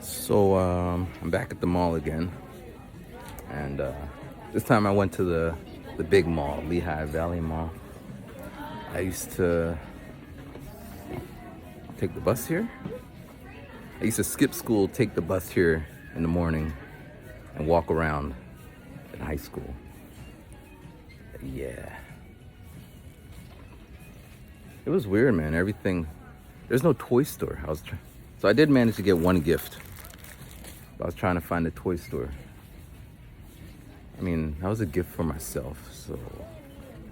I'm back at the mall again, and this time I went to the big mall, Lehigh Valley Mall. I used to take the bus here. I used to skip school, take the bus here in the morning, and walk around in high school. Yeah. It was weird, man. Everything. There's no toy store. So I did manage to get one gift. I was trying to find a toy store. I mean, that was a gift for myself, so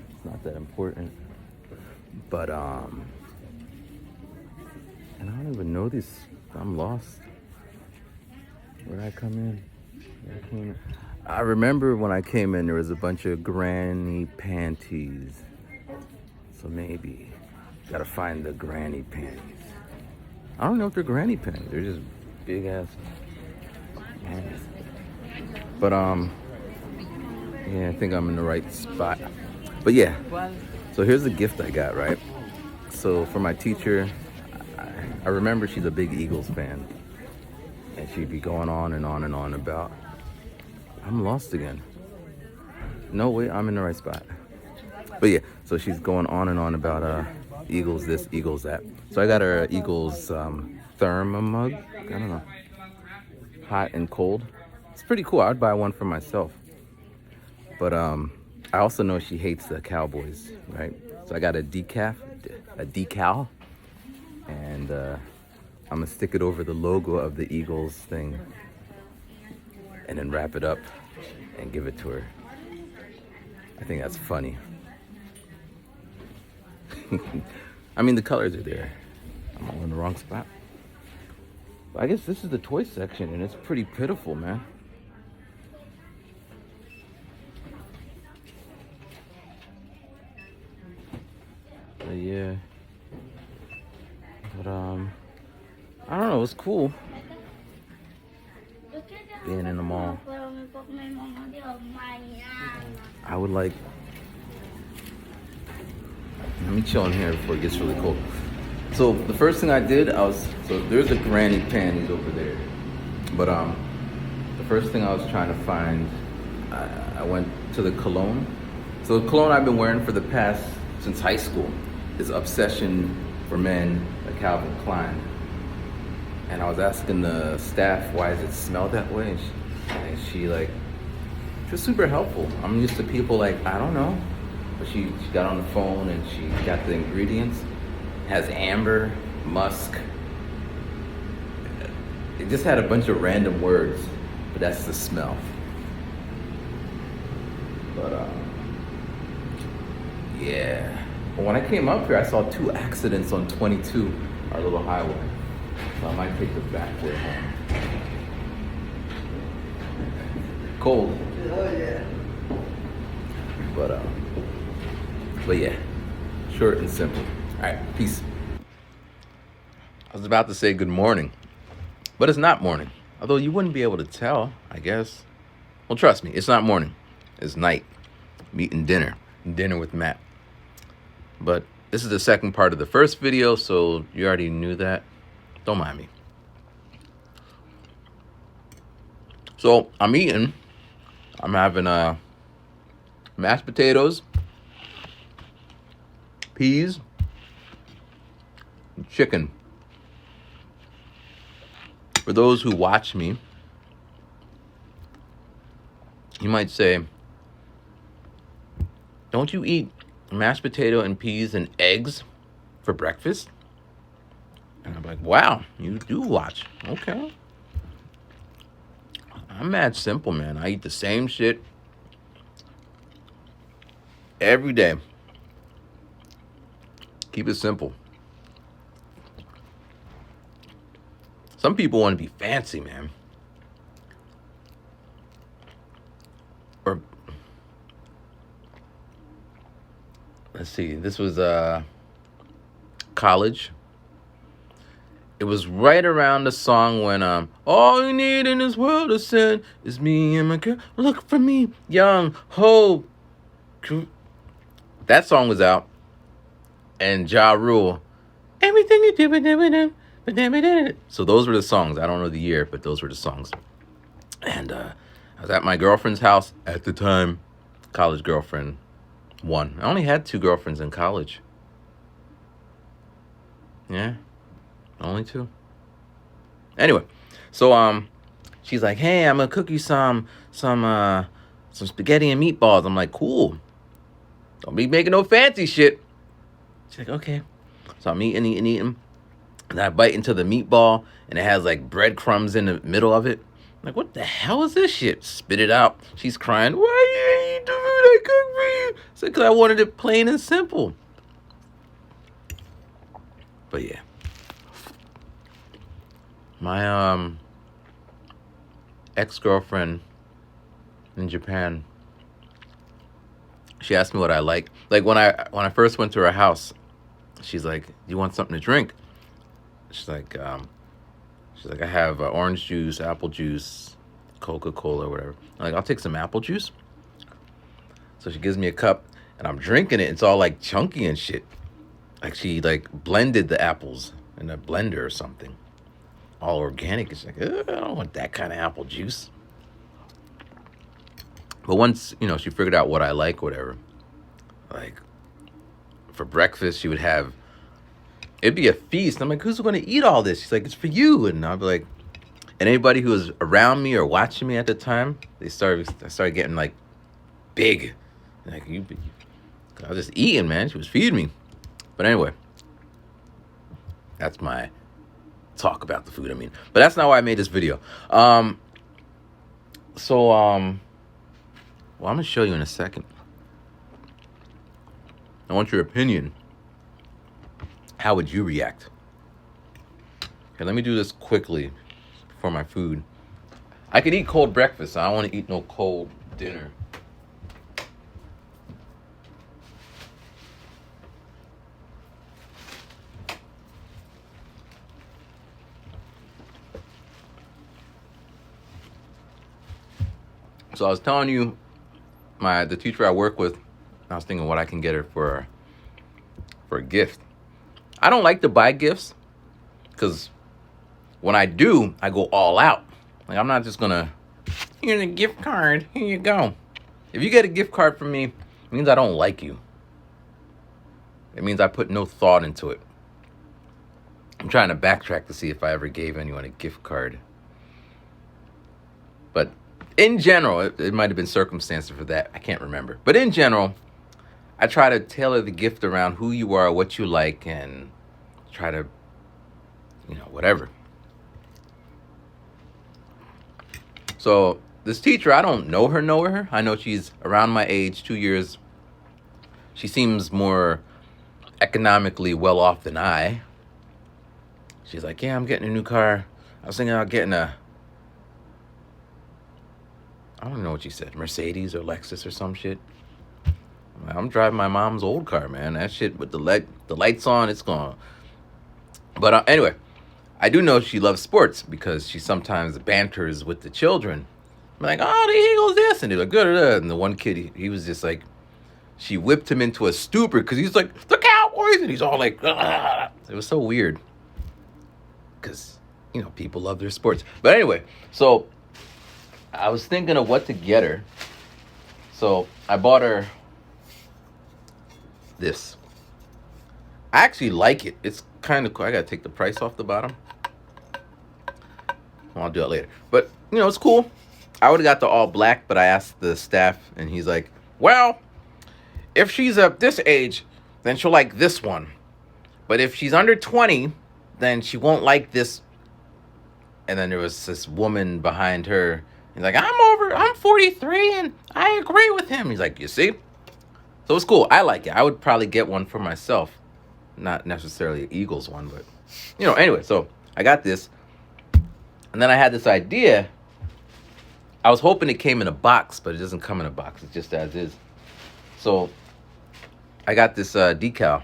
it's not that important. But and I don't even know these. I'm lost. Where did I come in? I remember when I came in, there was a bunch of granny panties. So maybe gotta find the granny panties. I don't know if they're granny panties. They're just big ass panties. But yeah, I think I'm in the right spot. But yeah, so here's the gift I got, right? So for my teacher, I remember she's a big Eagles fan. And she'd be going on and on and on about, I'm lost again. No, wait, I'm in the right spot. But yeah, so she's going on and on about Eagles this, Eagles that. So I got her a Eagles therma mug. I don't know. Hot and cold. It's pretty cool. I'd buy one for myself. But I also know she hates the Cowboys, right? So I got a decal, and I'm gonna stick it over the logo of the Eagles thing, and then wrap it up and give it to her. I think that's funny. I mean, the colors are there. I'm all in the wrong spot. But I guess this is the toy section, and it's pretty pitiful, man. But yeah. But I don't know. It was cool being in the mall. I would like. Let me chill in here before it gets really cold. So the first thing I did, so there's the granny panties over there. But the first thing I was trying to find, I went to the cologne. So the cologne I've been wearing since high school is Obsession for Men by Calvin Klein. And I was asking the staff, why does it smell that way? And she was super helpful. I'm used to people like, I don't know. But she got on the phone and she got the ingredients. It has amber, musk. It just had a bunch of random words, but that's the smell. But yeah. But when I came up here, I saw 2 accidents on 22, our little highway. So I might take the back way home. Cold. Oh yeah. But yeah, short and simple. All right, peace. I was about to say good morning, but it's not morning. Although you wouldn't be able to tell, I guess. Well, trust me, it's not morning. It's night. I'm eating dinner with Matt. But this is the second part of the first video, so you already knew that. Don't mind me. So I'm eating. I'm having mashed potatoes, peas, and chicken. For those who watch me, you might say, don't you eat mashed potato and peas and eggs for breakfast? And I'm like, wow, you do watch. Okay. I'm mad simple, man. I eat the same shit every day. Keep it simple. Some people want to be fancy, man. Or let's see, this was college. It was right around the song when all you need in this world to sin is me and my girl. Look for me, young hope. That song was out, and Ja Rule, everything you do, So those were the songs. I don't know the year, but those were the songs. And I was at my girlfriend's house at the time. College girlfriend, one. I only had 2 girlfriends in college. Yeah, only 2. Anyway, so she's like, "Hey, I'm gonna cook you some spaghetti and meatballs." I'm like, "Cool. Don't be making no fancy shit." She's like, "Okay." So I'm eating. And I bite into the meatball, and it has like breadcrumbs in the middle of it. I'm like, what the hell is this shit? Spit it out. She's crying. Why you eat the food I cooked for you? I said, because I wanted it plain and simple. But yeah. My ex-girlfriend in Japan, she asked me what I like. Like when I first went to her house, she's like, "Do you want something to drink?" She's like, I have orange juice, apple juice, Coca-Cola, or whatever. I'm like, I'll take some apple juice. So she gives me a cup, and I'm drinking it. It's all like chunky and shit. Like she like blended the apples in a blender or something. All organic. It's like, I don't want that kind of apple juice. But once, she figured out what I like, whatever. Like, for breakfast, she would have, it'd be a feast. I'm like, who's going to eat all this? She's like, it's for you. And I'll be like, and anybody who was around me or watching me at the time, I started getting like big. Like, I was just eating, man. She was feeding me. But anyway, that's my talk about the food. But that's not why I made this video. Well, I'm going to show you in a second. I want your opinion. How would you react? Okay, let me do this quickly for my food. I could eat cold breakfast. I don't want to eat no cold dinner. So I was telling you, the teacher I work with, I was thinking what I can get her for a gift. I don't like to buy gifts because when I do, I go all out. Like, I'm not just gonna, here's a gift card, here you go. If you get a gift card from me, it means I don't like you. It means I put no thought into it. I'm trying to backtrack to see if I ever gave anyone a gift card. But in general, it might have been circumstances for that. I can't remember. But in general, I try to tailor the gift around who you are, what you like, and try to, whatever. So this teacher, I don't know her. I know she's around my age, 2 years. She seems more economically well off than I. She's like, yeah, I'm getting a new car. I was thinking about getting I don't know what she said, Mercedes or Lexus or some shit. I'm driving my mom's old car, man. That shit with the lights on, it's gone. But anyway, I do know she loves sports because she sometimes banters with the children. I'm like, oh, the Eagles this. And they're like, good. And the one kid, he was just like, she whipped him into a stupor because he's like, the Cowboys. And he's all like, ah. It was so weird. Because, people love their sports. But anyway, so I was thinking of what to get her. So I bought her this. I actually like it. It's kind of cool. I gotta take the price off the bottom. Well, I'll do it later. But, it's cool. I would have got the all black, but I asked the staff, and he's like, well, if she's at this age, then she'll like this one. But if she's under 20, then she won't like this. And then there was this woman behind her. He's like, I'm 43, and I agree with him. He's like, you see? So it's cool. I like it. I would probably get one for myself. Not necessarily an Eagles one, but, anyway. So I got this. And then I had this idea. I was hoping it came in a box, but it doesn't come in a box. It's just as is. So I got this decal.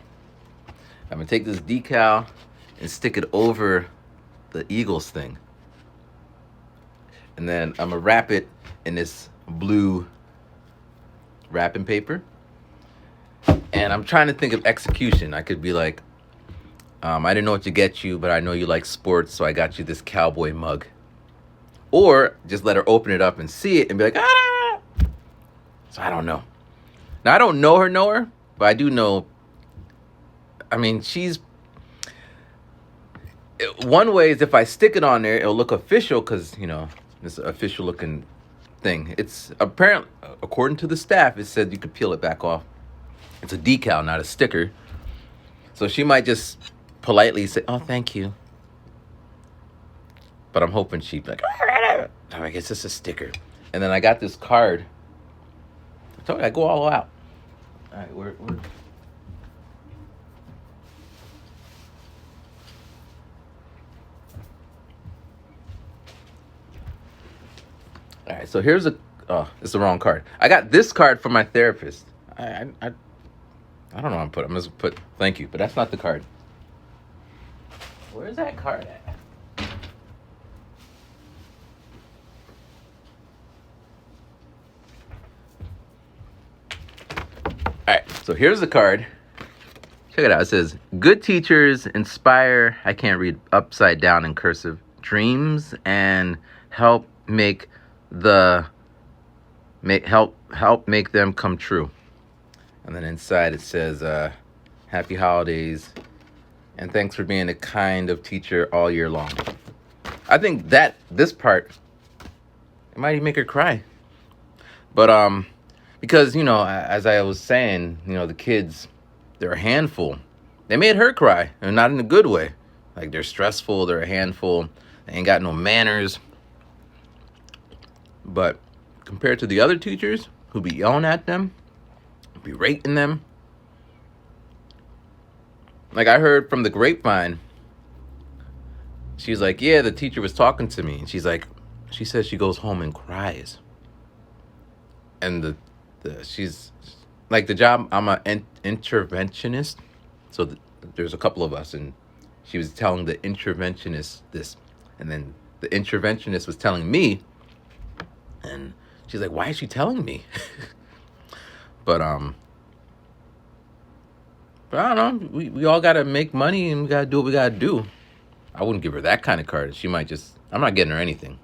I'm going to take this decal and stick it over the Eagles thing. And then I'm going to wrap it in this blue wrapping paper. And I'm trying to think of execution. I could be like, I didn't know what to get you, but I know you like sports, so I got you this cowboy mug. Or just let her open it up and see it and be like, ah! So I don't know. Now, I don't know her, but I do know, I mean, one way is if I stick it on there, it'll look official because, it's an official looking thing. It's apparently, according to the staff, it said you could peel it back off. It's a decal, not a sticker. So she might just politely say, oh, thank you. But I'm hoping she'd be like, I guess it's a sticker. And then I got this card. I told you I go all out. All right, where? All right, so here's it's the wrong card. I got this card from my therapist. I don't know what I'm going to put thank you, but that's not the card. Where's that card at? All right, so here's the card. Check it out. It says, good teachers inspire, I can't read upside down in cursive, dreams and help make them come true. And then inside it says, happy holidays and thanks for being a kind of teacher all year long. I think this part, it might even make her cry. But because, as I was saying, the kids, they're a handful. They made her cry, and not in a good way. Like, they're stressful, they're a handful, they ain't got no manners. But compared to the other teachers who be yelling at them, berating them, like I heard from the grapevine, she's like, yeah, the teacher was talking to me. And she says she goes home and cries. And she's like, the job, I'm an interventionist. So there's a couple of us, and she was telling the interventionist this. And then the interventionist was telling me, and she's like, why is she telling me? But I don't know. We all got to make money, and we got to do what we got to do. I wouldn't give her that kind of card. She might I'm not getting her anything.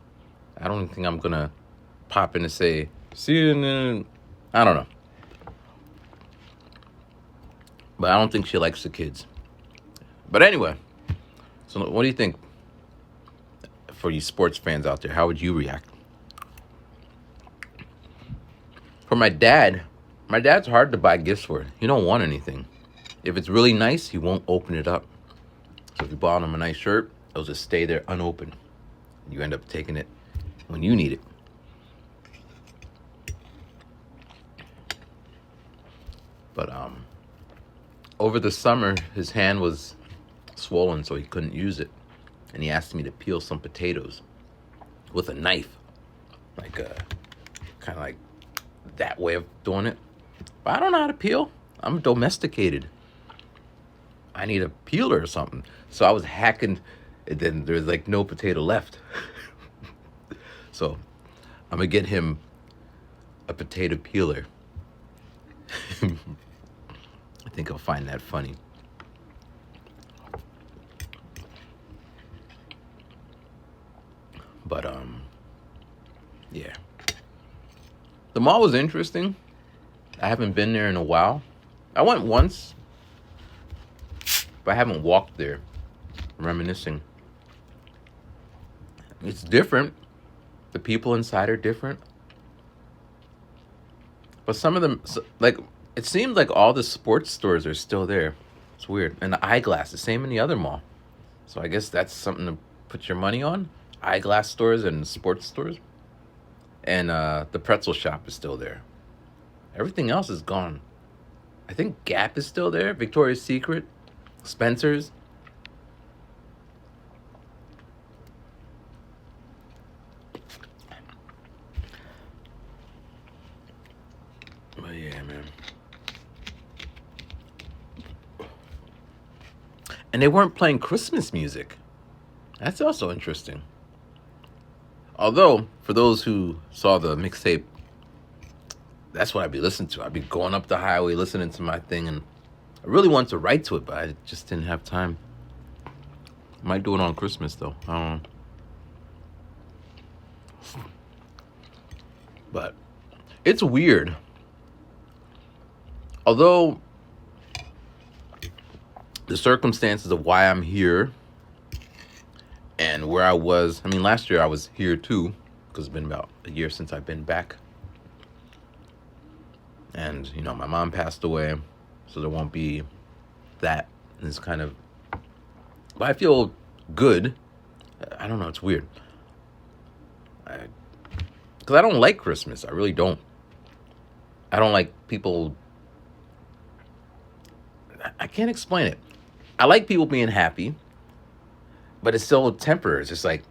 I don't think I'm going to pop in and say, see you in the, I don't know. But I don't think she likes the kids. But anyway, so what do you think for you sports fans out there? How would you react? For my dad's hard to buy gifts for. He don't want anything. If it's really nice, he won't open it up. So if you bought him a nice shirt, it'll just stay there unopened. You end up taking it when you need it. But over the summer, his hand was swollen, so he couldn't use it. And he asked me to peel some potatoes with a knife. Like, kind of like that way of doing it. But I don't know how to peel. I'm domesticated. I need a peeler or something. So I was hacking, and then there's like no potato left. So I'm going to get him a potato peeler. I think I'll find that funny. But yeah. The mall was interesting. I haven't been there in a while. I went once, but I haven't walked there. Reminiscing. It's different. The people inside are different. But some of them, like, it seems like all the sports stores are still there. It's weird. And the eyeglasses, same in the other mall. So I guess that's something to put your money on. Eyeglass stores and sports stores. And the pretzel shop is still there. Everything else is gone. I think Gap is still there. Victoria's Secret. Spencer's. But yeah, man. And they weren't playing Christmas music. That's also interesting. Although, for those who saw the mixtape, that's what I'd be listening to. I'd be going up the highway listening to my thing, and I really wanted to write to it, but I just didn't have time. Might do it on Christmas though. I don't know. But it's weird. Although the circumstances of why I'm here and where I was, I mean, last year I was here too, because it's been about a year since I've been back. And, you know, my mom passed away, so there won't be that. It's kind of, but I feel good. I don't know, it's weird. Because I don't like Christmas. I really don't. I don't like people. I can't explain it. I like people being happy, but it's still temporary. It's just like,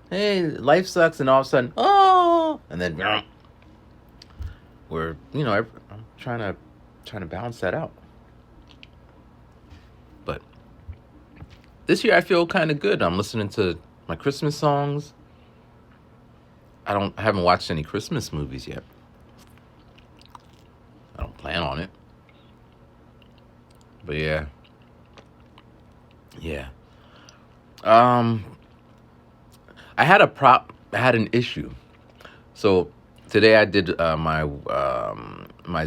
hey, life sucks, and all of a sudden, oh, and then we're, you know, I'm trying to balance that out. But this year I feel kind of good. I'm listening to my Christmas songs. I haven't watched any Christmas movies yet. I don't plan on it. But yeah. I had an issue. So today I did my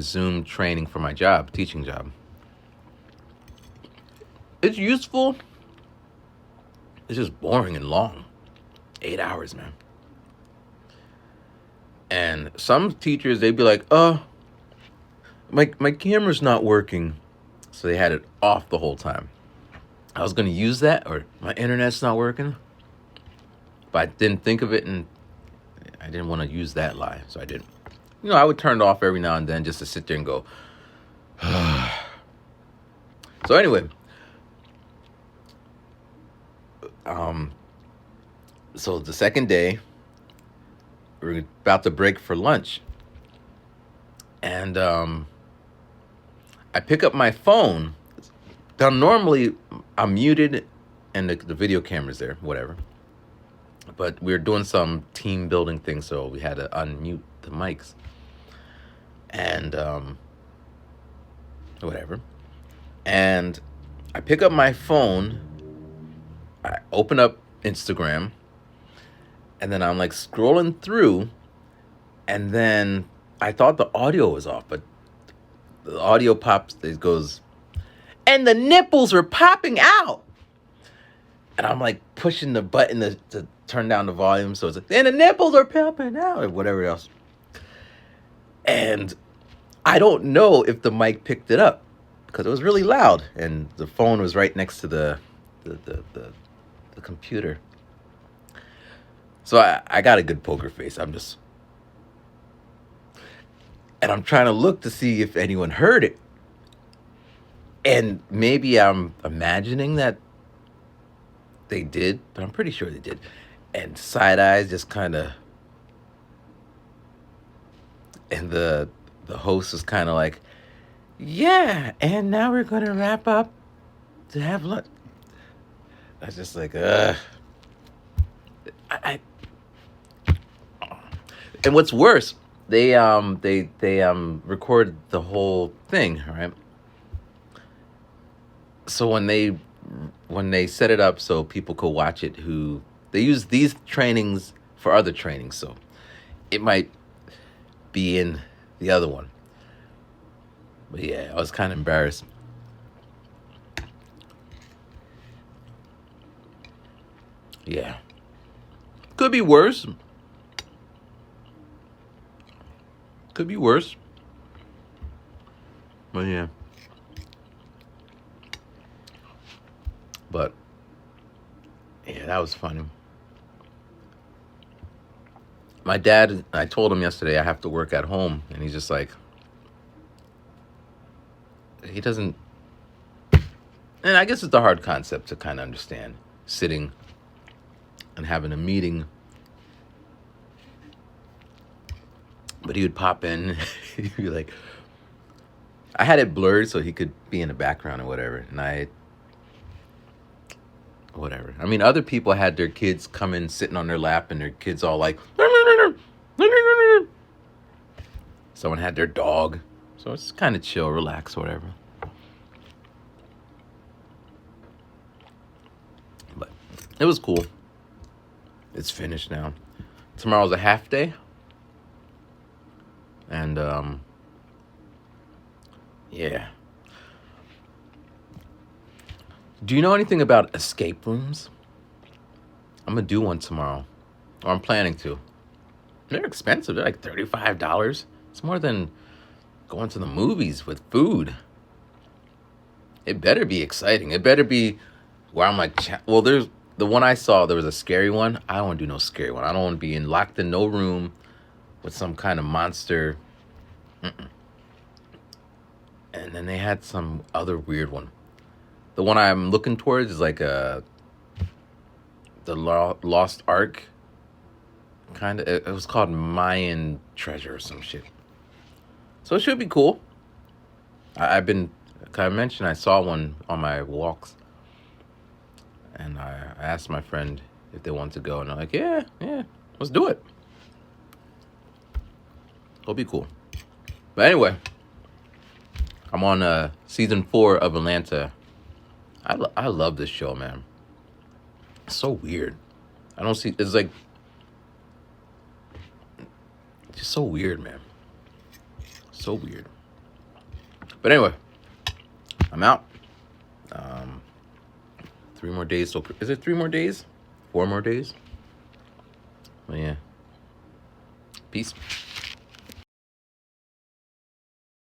Zoom training for my job, teaching job. It's useful. It's just boring and long. 8 hours, man. And some teachers, they'd be like, my camera's not working. So they had it off the whole time. I was going to use that, or my internet's not working. But I didn't think of it, and I didn't want to use that lie, so I didn't. You know, I would turn it off every now and then just to sit there and go. So anyway, so the second day, we're about to break for lunch, and I pick up my phone. Now, normally I'm muted and the video camera's there, whatever. But we were doing some team building thing, so we had to unmute the mics. And whatever. And I pick up my phone, I open up Instagram, and then I'm like scrolling through, and then I thought the audio was off, but the audio pops, it goes, and the nipples were popping out. And I'm like pushing the button to turn down the volume. So it's like, and the nipples are popping out, or whatever else. And I don't know if the mic picked it up because it was really loud. And the phone was right next to the computer. So I got a good poker face. And I'm trying to look to see if anyone heard it. And maybe I'm imagining that they did, but I'm pretty sure they did. And side eyes just kind of, and the host was kind of like, yeah, and now we're going to wrap up to have lunch. I was just like, and what's worse, they record the whole thing, right? So when they set it up so people could watch it, they use these trainings for other trainings, so it might be in the other one. But yeah, I was kind of embarrassed. Yeah. Could be worse. Could be worse. But yeah. But yeah, that was funny. My dad, I told him yesterday I have to work at home, and he's just like, he doesn't, and I guess it's a hard concept to kind of understand, sitting and having a meeting. But he would pop in, he'd be like, I had it blurred so he could be in the background or whatever, and whatever. I mean, other people had their kids come in sitting on their lap, and their kids all like, someone had their dog. So it's kind of chill, relax, whatever. It was cool. It's finished now. Tomorrow's a half day. And, yeah. Do you know anything about escape rooms? I'm going to do one tomorrow. Or I'm planning to. They're expensive. They're like $35. It's more than going to the movies with food. It better be exciting. It better be where I'm like, well, there's the one I saw. There was a scary one. I don't want to do no scary one. I don't want to be locked in no room with some kind of monster. Mm-mm. And then they had some other weird one. The one I'm looking towards is like the Lost Ark. Kind of. It was called Mayan Treasure or some shit. So it should be cool. I've been, like I mentioned, I saw one on my walks. And I asked my friend if they want to go. And they're like, yeah, let's do it. It'll be cool. But anyway, I'm on season 4 of Atlanta. I love this show, man. It's so weird. I don't see, it's like, just so weird, man. So weird. But anyway, I'm out. 3 more days. So is it 3 more days? 4 more days? But yeah. Peace.